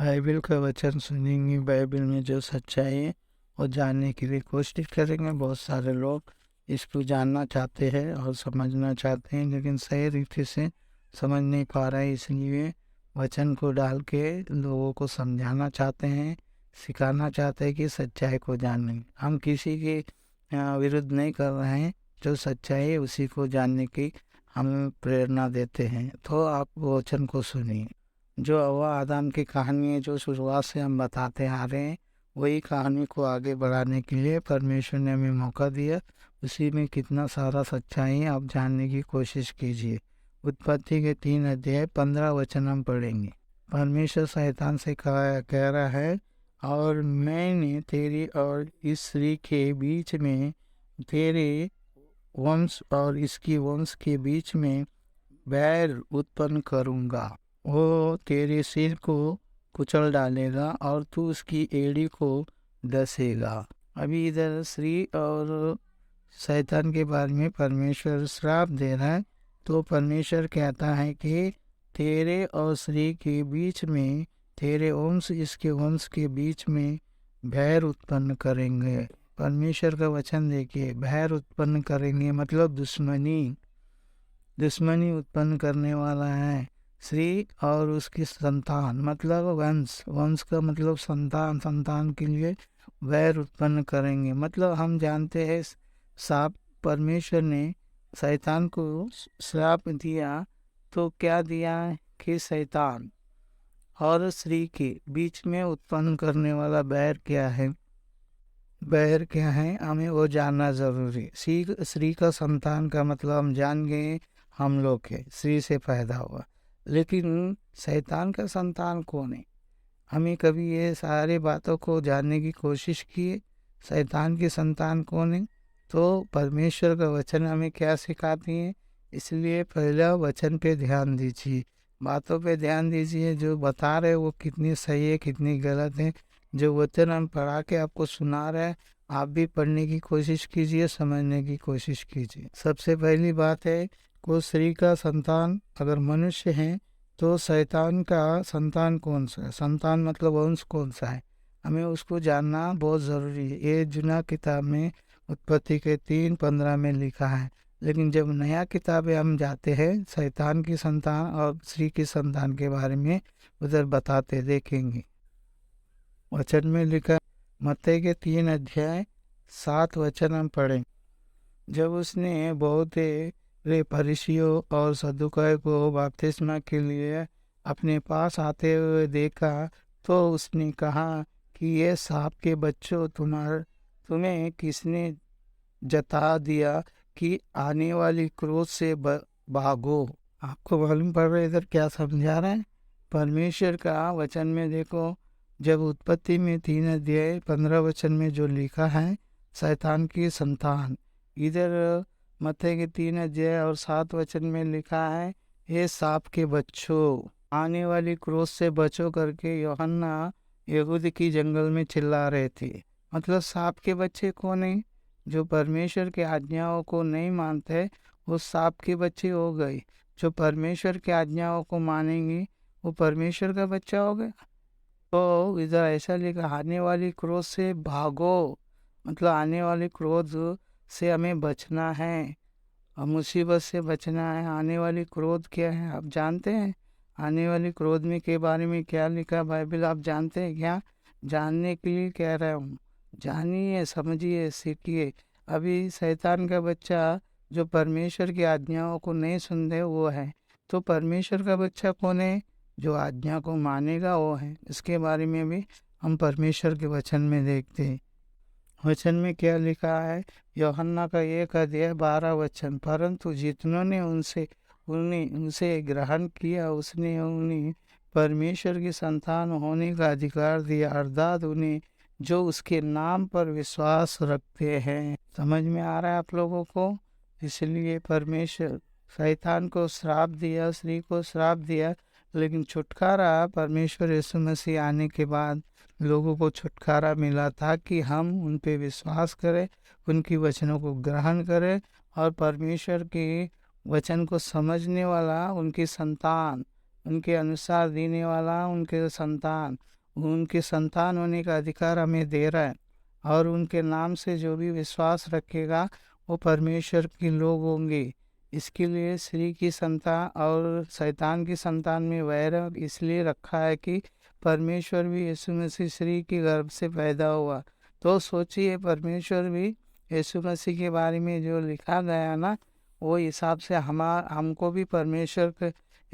Bible का वचन सुनेंगे। बाइबल में जो सच्चाई है वो जानने के लिए कोशिश करेंगे। बहुत सारे लोग इसको जानना चाहते हैं और समझना चाहते हैं, लेकिन सही रीति से समझ नहीं पा रहे, इसलिए वचन को डाल के लोगों को समझाना चाहते हैं, सिखाना चाहते हैं कि सच्चाई को जानें। हम किसी के विरुद्ध नहीं कर रहे हैं, जो सच्चाई है उसी को जानने की हम प्रेरणा देते हैं। तो आप वो वचन को सुनिए। जो हवा आदम की कहानी है, जो शुरुआत से हम बताते आ रहे हैं, वही कहानी को आगे बढ़ाने के लिए परमेश्वर ने हमें मौका दिया। उसी में कितना सारा सच्चाई है, आप जानने की कोशिश कीजिए। उत्पत्ति के 3 अध्याय 15 वचन हम पढ़ेंगे। परमेश्वर शैतान से कह रहा है, और मैंने तेरी और इस स्त्री के बीच में, तेरे वंश और इसकी वंश के बीच में बैर उत्पन्न करूँगा। वो तेरे सिर को कुचल डालेगा और तू उसकी एड़ी को डसेगा। अभी इधर स्त्री और शैतान के बारे में परमेश्वर श्राप दे रहा है। तो परमेश्वर कहता है कि तेरे और स्त्री के बीच में, तेरे वंश इसके वंश के बीच में बैर उत्पन्न करेंगे। परमेश्वर का वचन देखिए, बैर उत्पन्न करेंगे मतलब दुश्मनी उत्पन्न करने वाला है। स्त्री और उसकी संतान मतलब वंश का मतलब संतान, संतान के लिए वैर उत्पन्न करेंगे। मतलब हम जानते हैं साप, परमेश्वर ने शैतान को श्राप दिया, तो क्या दिया है कि शैतान और स्त्री के बीच में उत्पन्न करने वाला बैर क्या है। बैर क्या है हमें वो जानना जरूरी। स्त्री का संतान का मतलब हम जान गए, हम लोग के स्त्री से पैदा हुआ, लेकिन शैतान का संतान कौन है? हमें कभी ये सारे बातों को जानने की कोशिश किए, शैतान की संतान कौन है? तो परमेश्वर का वचन हमें क्या सिखाती है। इसलिए पहला वचन पे ध्यान दीजिए, बातों पे ध्यान दीजिए, जो बता रहे वो कितनी सही है कितनी गलत है। जो वचन हम पढ़ा के आपको सुना रहे हैं, आप भी पढ़ने की कोशिश कीजिए, समझने की कोशिश कीजिए। सबसे पहली बात है, को स्त्री का संतान अगर मनुष्य है, तो शैतान का संतान कौन सा है? संतान मतलब वंश कौन सा है, हमें उसको जानना बहुत ज़रूरी है। ये जुना किताब में उत्पत्ति के 3:15 में लिखा है, लेकिन जब नया किताबें हम जाते हैं, शैतान की संतान और स्त्री की संतान के बारे में उधर बताते देखेंगे। वचन में लिखा, मत्ती के 3 अध्याय 7 वचन हम पढ़ें। जब उसने बहुत फरीसियों और सदुकायों को बपतिस्मा के लिए अपने पास आते हुए देखा, तो उसने कहा कि ये सांप के बच्चों, तुम्हें किसने जता दिया कि आने वाली क्रोध से भागो। आपको मालूम पड़ रहा है इधर क्या समझा रहा है परमेश्वर का वचन में? देखो, जब उत्पत्ति में 3 अध्याय 15 वचन में जो लिखा है शैतान की संतान, इधर मत्ती के 3 अध्याय और 7 वचन में लिखा है ये सांप के बच्चों, आने वाली क्रोध से बचो करके यूहन्ना यहूद की जंगल में चिल्ला रहे थे। मतलब सांप के बच्चे कौन है? जो परमेश्वर के आज्ञाओं को नहीं मानते वो सांप के बच्चे हो गए। जो परमेश्वर के आज्ञाओं को मानेंगे वो परमेश्वर का बच्चा हो गया। तो इधर ऐसा लिखा, आने वाली क्रोध से भागो, मतलब आने वाली क्रोध से हमें बचना है और मुसीबत से बचना है। आने वाली क्रोध क्या है आप जानते हैं? आने वाली क्रोध में के बारे में क्या लिखा बाइबल आप जानते हैं क्या? जानने के लिए कह रहा हूँ, जानिए, समझिए, सीखिए। अभी शैतान का बच्चा जो परमेश्वर की आज्ञाओं को नहीं सुनते वो है। तो परमेश्वर का बच्चा कौन है? जो आज्ञा को मानेगा वो है। इसके बारे में भी हम परमेश्वर के वचन में देखते हैं। वचन में क्या लिखा है? यूहन्ना का 1 अध्याय 12 वचन, परंतु जितनों ने उनसे ग्रहण किया, उसने उन्हें परमेश्वर की संतान होने का अधिकार दिया, अर्थात उन्हें जो उसके नाम पर विश्वास रखते हैं। समझ में आ रहा है आप लोगों को? इसलिए परमेश्वर शैतान को श्राप दिया, स्त्री को श्राप दिया, लेकिन छुटकारा परमेश्वर यीशु मसीह आने के बाद लोगों को छुटकारा मिला था कि हम उन पे विश्वास करें, उनकी वचनों को ग्रहण करें और परमेश्वर के वचन को समझने वाला उनकी संतान उनके अनुसार जीने वाला उनके संतान होने का अधिकार हमें दे रहा है। और उनके नाम से जो भी विश्वास रखेगा वो परमेश्वर के लोग होंगे। इसके लिए स्त्री की संतान और शैतान की संतान में वैर इसलिए रखा है कि परमेश्वर भी यीशु मसीह स्त्री के गर्भ से पैदा हुआ। तो सोचिए, परमेश्वर भी यीशु मसीह के बारे में जो लिखा गया ना, वो हिसाब से हमको भी परमेश्वर के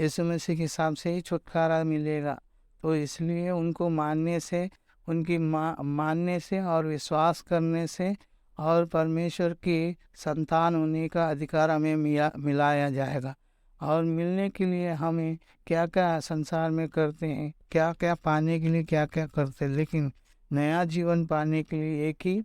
यीशु मसीह के हिसाब से ही छुटकारा मिलेगा। तो इसलिए उनको मानने से, उनकी मानने से और विश्वास करने से और परमेश्वर की संतान होने का अधिकार हमें मिलाया जाएगा। और मिलने के लिए हमें क्या क्या संसार में करते हैं, क्या क्या पाने के लिए क्या क्या करते हैं, लेकिन नया जीवन पाने के लिए एक ही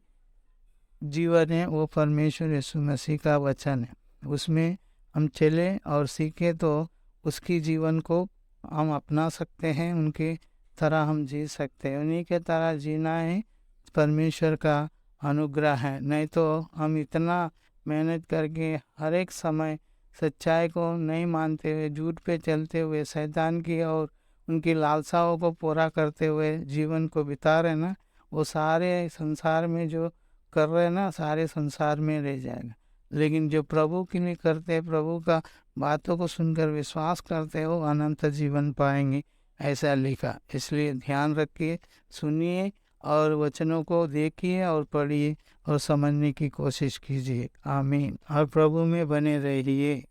जीवन है, वो परमेश्वर यीशु मसीह का वचन है। उसमें हम चले और सीखे तो उसकी जीवन को हम अपना सकते हैं, उनके तरह हम जी सकते हैं। उन्हीं के तरह जीना है परमेश्वर का अनुग्रह है। नहीं तो हम इतना मेहनत करके हर एक समय सच्चाई को नहीं मानते हुए, झूठ पे चलते हुए, शैतान की और उनकी लालसाओं को पूरा करते हुए जीवन को बिता रहे ना, वो सारे संसार में जो कर रहे ना, सारे संसार में रह जाएगा। लेकिन जो प्रभु के लिए करते हैं, प्रभु का बातों को सुनकर विश्वास करते हैं, वो अनंत जीवन पाएंगे, ऐसा लिखा। इसलिए ध्यान रखिए, सुनिए और वचनों को देखिए और पढ़िए और समझने की कोशिश कीजिए। आमीन। और प्रभु में बने रहिए।